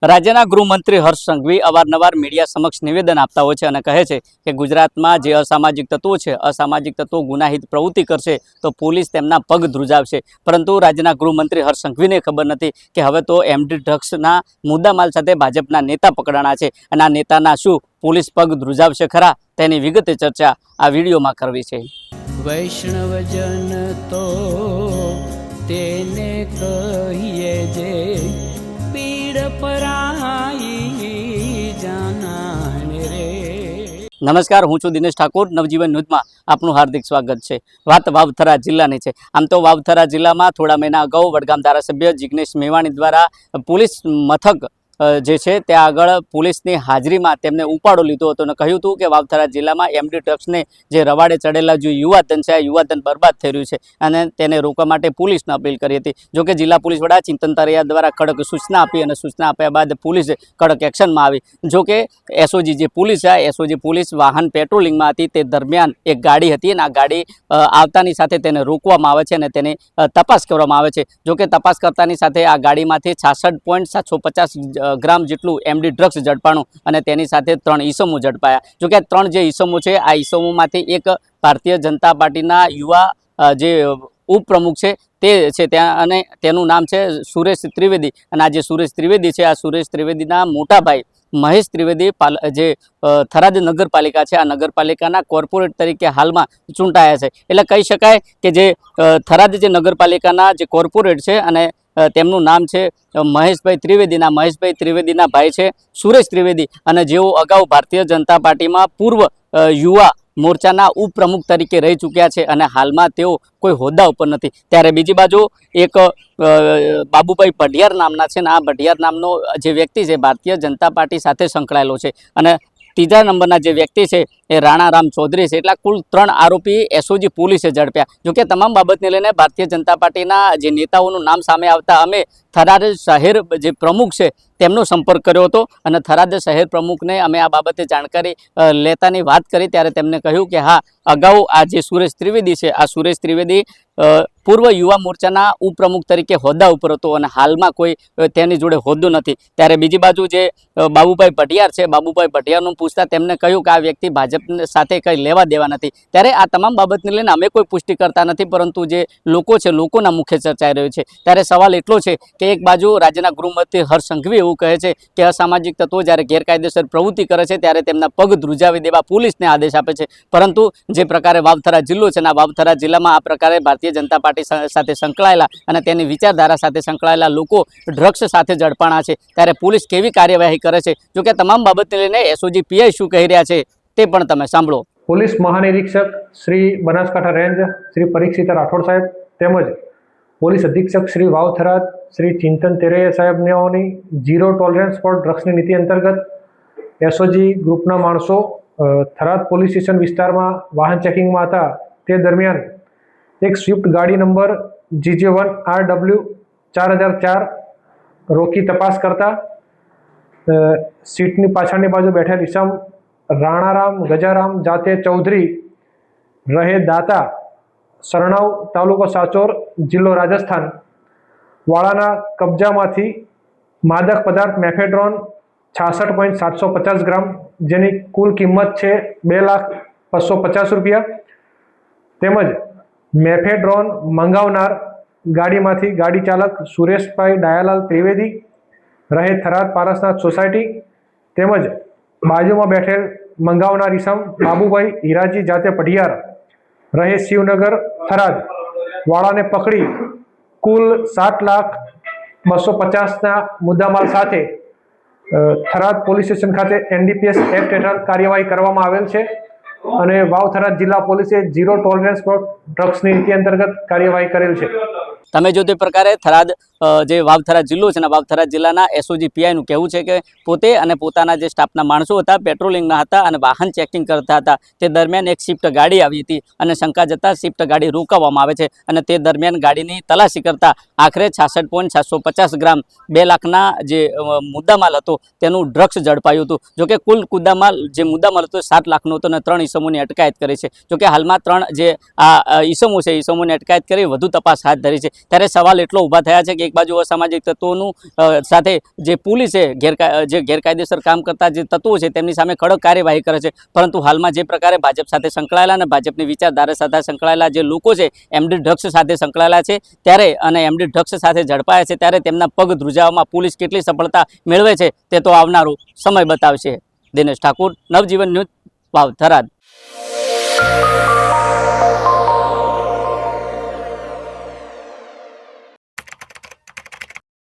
રાજ્યના ગૃહમંત્રી હર્ષ સંઘવી અવારનવાર મીડિયા સમક્ષ નિવેદન આપતા હોય છે અને કહે છે કે ગુજરાતમાં જે અસામાજિક તત્વો છે, અસામાજિક તત્વો ગુનાહિત પ્રવૃત્તિ કરશે તો પોલીસ તેમના પગ ધ્રુજાવશે. પરંતુ રાજ્યના ગૃહમંત્રી હર્ષ સંઘવીને ખબર નથી કે હવે તો એમડી ડ્રગ્સના મુદ્દામાલ સાથે ભાજપના નેતા પકડાણા છે અને આ નેતાના શું પોલીસ પગ ધ્રુજાવશે ખરા, તેની વિગતે ચર્ચા આ વિડીયોમાં કરવી છે. વૈષ્ણવજન તો તેને કહીએ જે પીડ પરાઈ જાનાને રે. નમસ્કાર, હું છું દિનેશ ઠાકોર. નવજીવન ન્યૂઝમાં આપનું હાર્દિક સ્વાગત છે. વાત વાવથરા જિલ્લાની છે. આમ તો વાવથરા જિલ્લામાં થોડા મહિના અગાઉ વડગામ ધારાસભ્ય જિગ્નેશ મેવાણી દ્વારા પોલીસ મથક જે છે ત્યાં આગળ પોલીસની હાજરીમાં તેમને ઉપાડો લીધો હતો અને કહ્યું હતું કે વાવથરા જિલ્લામાં એમડી ડ્રગ્સને જે રવાડે ચડેલા જે યુવાધન છે, આ યુવાધન બરબાદ થઈ રહ્યું છે અને તેને રોકવા માટે પોલીસને અપીલ કરી હતી. જોકે જિલ્લા પોલીસ વડા ચિંતન તરૈયા દ્વારા કડક સૂચના આપી અને સૂચના આપ્યા બાદ પોલીસે કડક એક્શનમાં આવી. જોકે એસઓજી જે પોલીસ છે, એસઓજી પોલીસ વાહન પેટ્રોલિંગમાં હતી તે દરમિયાન એક ગાડી હતી અને આ ગાડી આવતાની સાથે તેને રોકવામાં આવે છે અને તેની તપાસ કરવામાં આવે છે. જોકે તપાસ કરતાની સાથે આ ગાડીમાંથી 66.750 ગ્રામ જેટલું એમડી ડ્રગ્સ ઝડપાણું અને તેની સાથે 3 ઈસમો ઝડપાયા. જોકે આ 3 જે ઈસમો છે, આ ઈસમોમાંથી એક ભારતીય જનતા પાર્ટીના યુવા જે ઉપપ્રમુખ છે તે છે ત્યાં અને તેનું નામ છે સુરેશ ત્રિવેદી. અને આ જે સુરેશ ત્રિવેદી છે, આ સુરેશ ત્રિવેદીના મોટા ભાઈ મહેશ ત્રિવેદી જે થરાદ નગરપાલિકા છે, આ નગરપાલિકાના કોર્પોરેટ તરીકે હાલમાં ચૂંટાયા છે. એટલે કહી શકાય કે જે થરાદ જે નગરપાલિકાના જે કોર્પોરેટ છે અને તેમનું નામ છે મહેશભાઈ ત્રિવેદીના. મહેશભાઈ ત્રિવેદીના ભાઈ છે સુરેશ ત્રિવેદી અને જેઓ અગાઉ ભારતીય જનતા પાર્ટીમાં પૂર્વ યુવા મોરચાના ઉપપ્રમુખ તરીકે રહી ચૂક્યા છે અને હાલમાં તેઓ કોઈ હોદ્દા ઉપર નથી. ત્યારે બીજી બાજુ એક બાબુભાઈ ભટિયાર નામના છે ને આ ભટિયાર નામનો જે વ્યક્તિ છે ભારતીય જનતા પાર્ટી સાથે સંકળાયેલો છે અને ત્રીજા નંબરના જે વ્યક્તિ છે એ રાણારામ ચૌધરી છે. એટલા કુલ 3 આરોપી એસઓજી પોલીસે ઝડપ્યા. જોકે તમામ બાબતને લઈને ભારતીય જનતા પાર્ટીના જે નેતાઓનું નામ સામે આવતા અમે થરાદ શહેર જે પ્રમુખ છે તેમનો સંપર્ક કર્યો હતો અને થરાદ શહેર પ્રમુખને અમે આ બાબતે જાણકારી લેતાની વાત કરી ત્યારે તેમને કહ્યું કે હા, અગાઉ આ જે સુરેશ ત્રિવેદી છે, આ સુરેશ ત્રિવેદી પૂર્વ યુવા મોરચાના ઉપપ્રમુખ તરીકે હોદ્દા ઉપર હતો અને હાલમાં કોઈ તેની જોડે હોદ્દો નથી. ત્યારે બીજી બાજુ જે બાબુભાઈ ભટિયાર છે, બાબુભાઈ ભટિયારનું પૂછતા તેમને કહ્યું કે આ વ્યક્તિ ભાજપ સાથે કંઈ લેવા દેવા નથી. ત્યારે આ તમામ બાબતને લઈને અમે કોઈ પુષ્ટિ કરતા નથી, પરંતુ જે લોકો છે લોકોના મુખ્ય ચર્ચાઈ રહ્યું છે. ત્યારે સવાલ એટલો છે કે એક બાજુ રાજ્યના ગૃહમંત્રી હર્ષ સંઘવી એવું કહે છે કે અસામાજિક તત્વો જ્યારે ગેરકાયદેસર પ્રવૃત્તિ કરે છે ત્યારે તેમના પગ ધ્રુજાવી દેવા પોલીસને આદેશ આપે છે. પરંતુ જે પ્રકારે વાવથરા જિલ્લો છે ને, વાવથરા જિલ્લામાં આ પ્રકારે ભારતીય જનતા પાર્ટી સાથે સંકળાયેલા અને તેની વિચારધારા સાથે સંકળાયેલા લોકો ડ્રગ્સ સાથે ઝડપાણા છે. ત્યારે પોલીસ કેવી કાર્યવાહી કરે છે, જોકે તમામ બાબતને લઈને એસઓજી પીઆઈ શું કહી રહ્યા છે તે પણ તમે સાંભળો. પોલીસ મહાનિરીક્ષક શ્રી બનાસકાંઠા રેન્જ શ્રી પરીક્ષિત રાઠોડ સાહેબ તેમજ પોલીસ અધિક્ષક શ્રી વાવથરા શ્રી ચિંતન તેરૈયા સાહેબની ઝીરો ટોલરન્સ ફોર ડ્રગ્સની નીતિ અંતર્ગત એસઓજી ગ્રુપના માણસો થરાદ પોલીસ સ્ટેશન વિસ્તારમાં વાહન ચેકિંગમાં હતા. તે દરમિયાન એક સ્વિફ્ટ ગાડી નંબર GJ1RW 4004 રોકી તપાસ કરતા સીટની પાછળની બાજુ બેઠેલ ઈસમ રાણારામ ગજારામ જાતે ચૌધરી રહે દાતા, સરણાવ, તાલુકો સાચોર, જિલ્લો રાજસ્થાન વાળાના કબજામાંથી માદક પદાર્થ મેફેડ્રોન 66.750 ગ્રામ જેની કુલ કિંમત છે 2,250,000 રૂપિયા તેમજ મેફેડ્રોન મંગાવનાર ગાડીમાંથી ગાડી ચાલક સુરેશભાઈ ડાયાલાલ ત્રિવેદી રહે થરાદ પારસનાથ સોસાયટી તેમજ બાજુમાં બેઠેલ મંગાવનાર ઈસમ બાબુભાઈ હીરાજી જાતે પઢિયાર રહે શિવનગર થરાદ વાળાને પકડી કુલ 7,250,000ના મુદ્દામાલ સાથે થરાદ પોલીસ સ્ટેશન ખાતે NDPS એક્ટ હેઠળ કાર્યવાહી કરવામાં આવેલ છે અને વાવથરા જિલ્લા પોલીસે ઝીરો ટોલરન્સ ફોર ડ્રગ્સની નીતિ અંતર્ગત કાર્યવાહી કરેલ છે. તમે જો તે પ્રકારે થરાદ જે વાવથરા જિલ્લો છે ને, વાવથરા જિલ્લાના એસઓજી પીઆઈનું કહેવું છે કે પોતે અને પોતાના જે સ્ટાફના માણસો હતા પેટ્રોલિંગમાં હતા અને વાહન ચેકિંગ કરતા હતા. તે દરમિયાન એક સ્વિફ્ટ ગાડી આવી હતી અને શંકા જતાં સ્વિફ્ટ ગાડી રોકાવવામાં આવે છે અને તે દરમિયાન ગાડીની તલાશી કરતા આખરે 66.750 ગ્રામ 2 લાખના જે મુદ્દામાલ હતો તેનું ડ્રગ્સ ઝડપાયું હતું. જોકે કુલ જે મુદ્દામાલ હતો 7 લાખનો હતો અને 3 ઈસમોની અટકાયત કરી છે. જોકે હાલમાં 3 જે આ ઈસમો છે, ઈસમોની અટકાયત કરી વધુ તપાસ હાથ ધરી છે. છે ત્યારે સવાલ એટલો ઊભા થયા છે કે એક બાજુ અસામાજિક તત્વોનું સાથે જે પોલીસે જે ગેરકાયદેસર કામ કરતા જે તત્વો છે તેમની સામે કડક કાર્યવાહી કરે છે, પરંતુ હાલમાં જે પ્રકારે ભાજપ સાથે સંકળાયેલા અને ભાજપની વિચારધારા સાથે સંકળાયેલા જે લોકો છે એમડી ડ્રગ્સ સાથે સંકળાયેલા છે ત્યારે અને એમડી ડ્રગ્સ સાથે ઝડપાયા છે ત્યારે તેમના પગ ધ્રુજાવવામાં પોલીસ કેટલી સફળતા મેળવે છે તે તો આવનારો સમય બતાવશે. દિનેશ ઠાકોર, નવજીવન ન્યૂઝ, વાવ થરાદ.